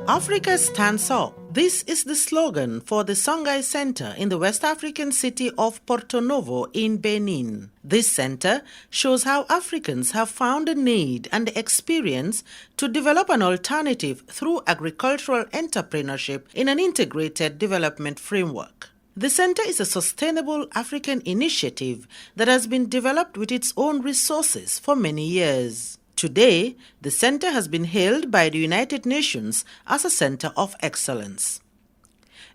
Africa stands up. This is the slogan for the Songhai Center in the West African city of Porto Novo in Benin. This center shows how Africans have found a need and the experience to develop an alternative through agricultural entrepreneurship in an integrated development framework. The center is a sustainable African initiative that has been developed with its own resources for many years. Today, the center has been hailed by the United Nations as a center of excellence.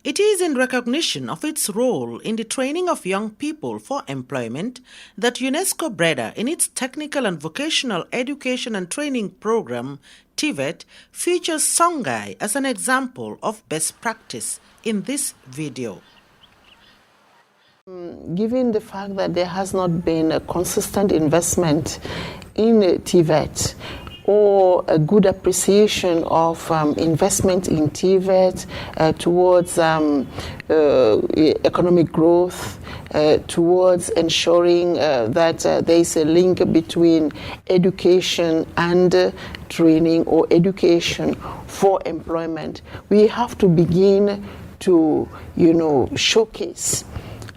It is in recognition of its role in the training of young people for employment that UNESCO BREDA, in its Technical and Vocational Education and Training Program, TVET, features Songhai as an example of best practice in this video. Given the fact that there has not been a consistent investment in TVET or a good appreciation of investment in TVET towards economic growth, towards ensuring that there is a link between education and training or education for employment, we have to begin to, showcase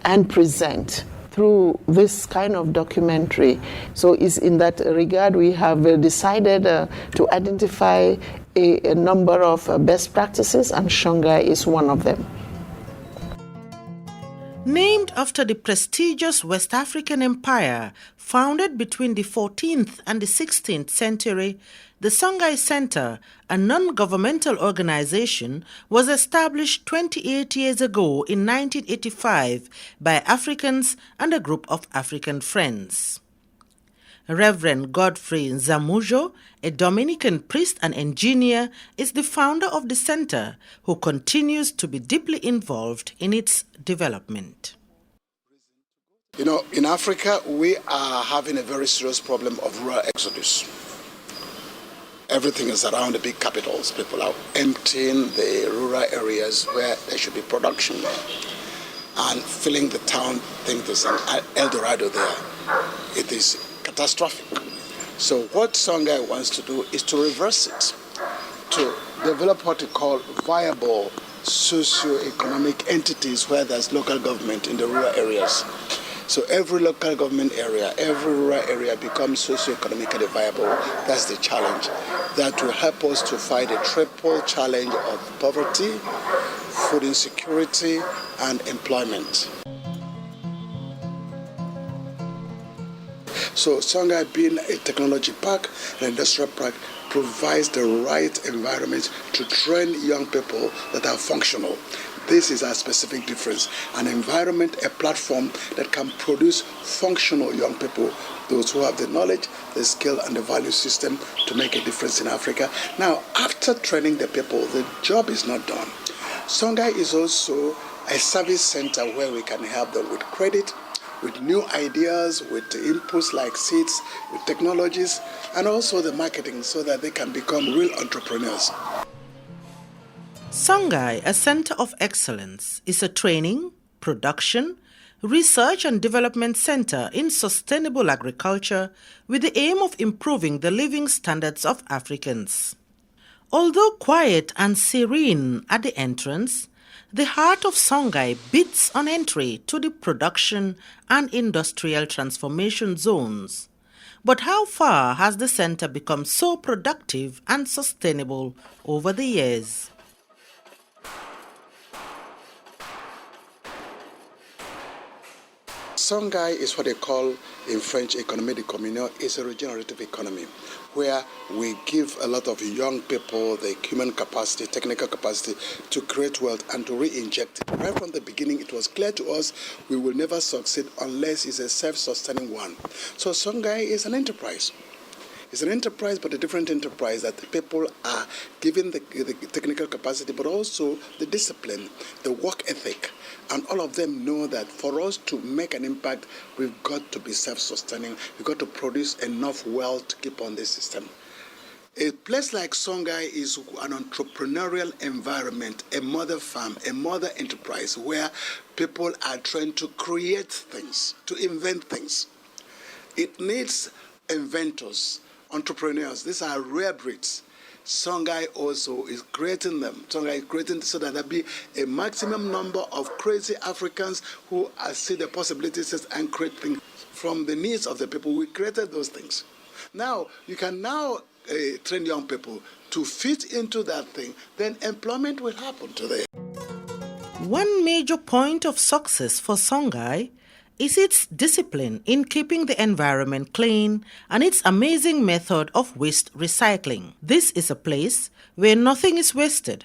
and present through this kind of documentary. So it's in that regard we have decided to identify a number of best practices, and Songhai is one of them. Named after the prestigious West African Empire, founded between the 14th and the 16th century, the Songhai Center, a non-governmental organization, was established 28 years ago in 1985 by Africans and a group of African friends. Reverend Godfrey Nzamujo, a Dominican priest and engineer, is the founder of the center, who continues to be deeply involved in its development. In Africa, we are having a very serious problem of rural exodus. Everything is around the big capitals. People are emptying the rural areas where there should be production and filling the town, think there's an El Dorado there. It is catastrophic. So what Songhai wants to do is to reverse it, to develop what we call viable socio-economic entities where there's local government in the rural areas. So every local government area, every rural area becomes socio-economically viable. That's the challenge. That will help us to fight the triple challenge of poverty, food insecurity, and employment. So Songhai, being a technology park, an industrial park, provides the right environment to train young people that are functional. This is our specific difference. An environment, a platform that can produce functional young people, those who have the knowledge, the skill, and the value system to make a difference in Africa. Now, after training the people, the job is not done. Songhai is also a service center where we can help them with credit, with new ideas, with inputs like seeds, with technologies, and also the marketing so that they can become real entrepreneurs. Songhai, a center of excellence, is a training, production, research and development center in sustainable agriculture with the aim of improving the living standards of Africans. Although quiet and serene at the entrance, the heart of Songhai beats on entry to the production and industrial transformation zones. But how far has the center become so productive and sustainable over the years? Songhai is what they call in French économie de communion, is a regenerative economy where we give a lot of young people the human capacity, technical capacity to create wealth and to re-inject it. Right from the beginning, it was clear to us we will never succeed unless it's a self-sustaining one. So Songhai is an enterprise. It's an enterprise, but a different enterprise that the people are given the technical capacity, but also the discipline, the work ethic. And all of them know that for us to make an impact, we've got to be self-sustaining. We've got to produce enough wealth to keep on this system. A place like Songhai is an entrepreneurial environment, a mother farm, a mother enterprise where people are trying to create things, to invent things. It needs inventors, entrepreneurs. These are rare breeds. Songhai also is creating them. Songhai is creating so that there be a maximum number of crazy Africans who see the possibilities and create things from the needs of the people. We created those things. Now, you can now train young people to fit into that thing, then employment will happen to them. One major point of success for Songhai is its discipline in keeping the environment clean and its amazing method of waste recycling. This is a place where nothing is wasted.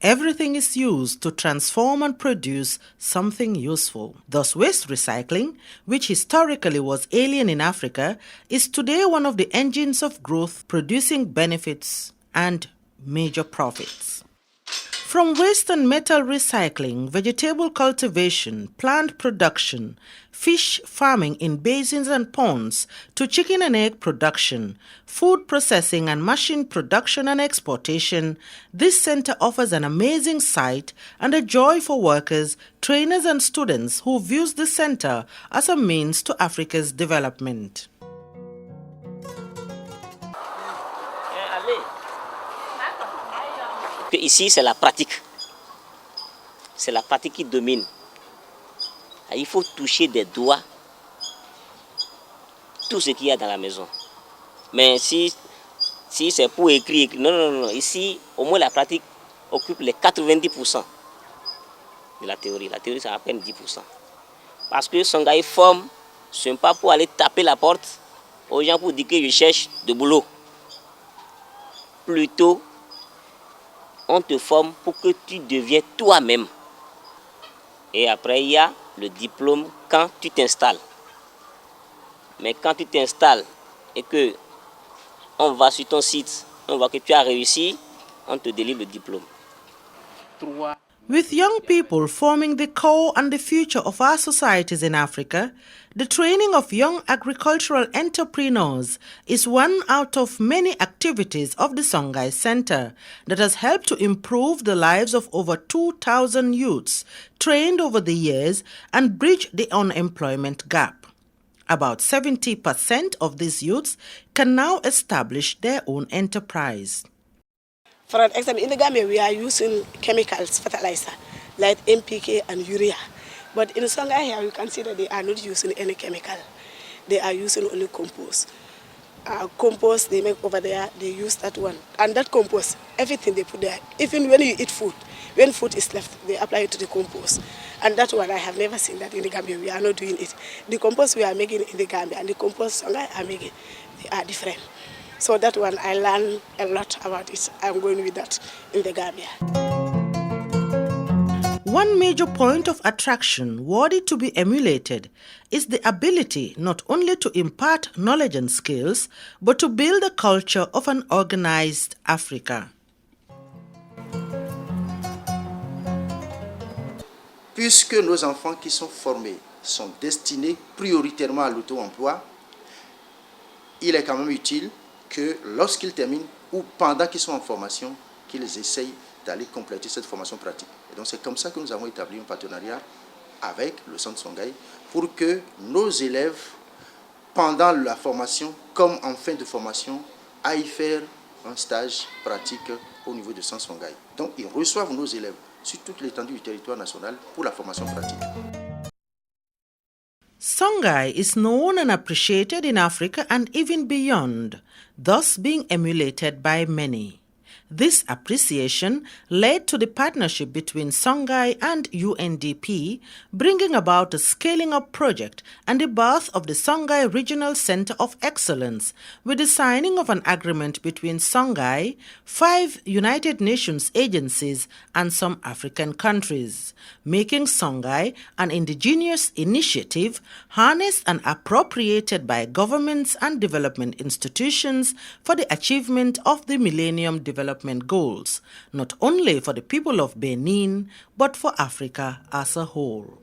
Everything is used to transform and produce something useful. Thus, waste recycling, which historically was alien in Africa, is today one of the engines of growth, producing benefits and major profits. From waste and metal recycling, vegetable cultivation, plant production, fish farming in basins and ponds, to chicken and egg production, food processing and machine production and exportation, this center offers an amazing site and a joy for workers, trainers and students who views the center as a means to Africa's development. Ici, c'est la pratique. C'est la pratique qui domine. Il faut toucher des doigts tout ce qu'il y a dans la maison. Mais si c'est pour écrire, non. Ici, au moins la pratique occupe les 90% de la théorie. La théorie, c'est à peine 10%. Parce que Songhai forme, ce n'est pas pour aller taper la porte aux gens pour dire que je cherche de boulot. Plutôt, on te forme pour que tu deviennes toi-même. Et après, il y a le diplôme quand tu t'installes. Mais quand tu t'installes et que on va sur ton site, on voit que tu as réussi, on te délivre le diplôme. With young people forming the core and the future of our societies in Africa, the training of young agricultural entrepreneurs is one out of many activities of the Songhai Center that has helped to improve the lives of over 2,000 youths trained over the years and bridge the unemployment gap. About 70% of these youths can now establish their own enterprise. For example, in the Gambia, we are using chemicals, fertilizer, like NPK and urea. But in Songhai here, you can see that they are not using any chemical. They are using only compost. Compost they make over there, they use that one. And that compost, everything they put there, even when you eat food, when food is left, they apply it to the compost. And that one, I have never seen that in the Gambia. We are not doing it. The compost we are making in the Gambia and the compost Songhai are making, they are different. So that one, I learned a lot about it. I'm going with that in the Gambia. One major point of attraction worthy to be emulated is the ability not only to impart knowledge and skills, but to build a culture of an organized Africa. Puisque nos enfants qui sont formés sont destinés prioritairement à l'auto-emploi, il est quand même utile que lorsqu'ils terminent ou pendant qu'ils sont en formation, qu'ils essayent d'aller compléter cette formation pratique. Et donc c'est comme ça que nous avons établi un partenariat avec le centre Songhai pour que nos élèves, pendant la formation comme en fin de formation, aillent faire un stage pratique au niveau du centre Songhai. Donc ils reçoivent nos élèves sur toute l'étendue du territoire national pour la formation pratique. Songhai is known and appreciated in Africa and even beyond, thus being emulated by many. This appreciation led to the partnership between Songhai and UNDP, bringing about a scaling-up project and the birth of the Songhai Regional Center of Excellence, with the signing of an agreement between Songhai, 5 United Nations agencies, and some African countries, making Songhai an indigenous initiative harnessed and appropriated by governments and development institutions for the achievement of the Millennium Development Goals, not only for the people of Benin, but for Africa as a whole.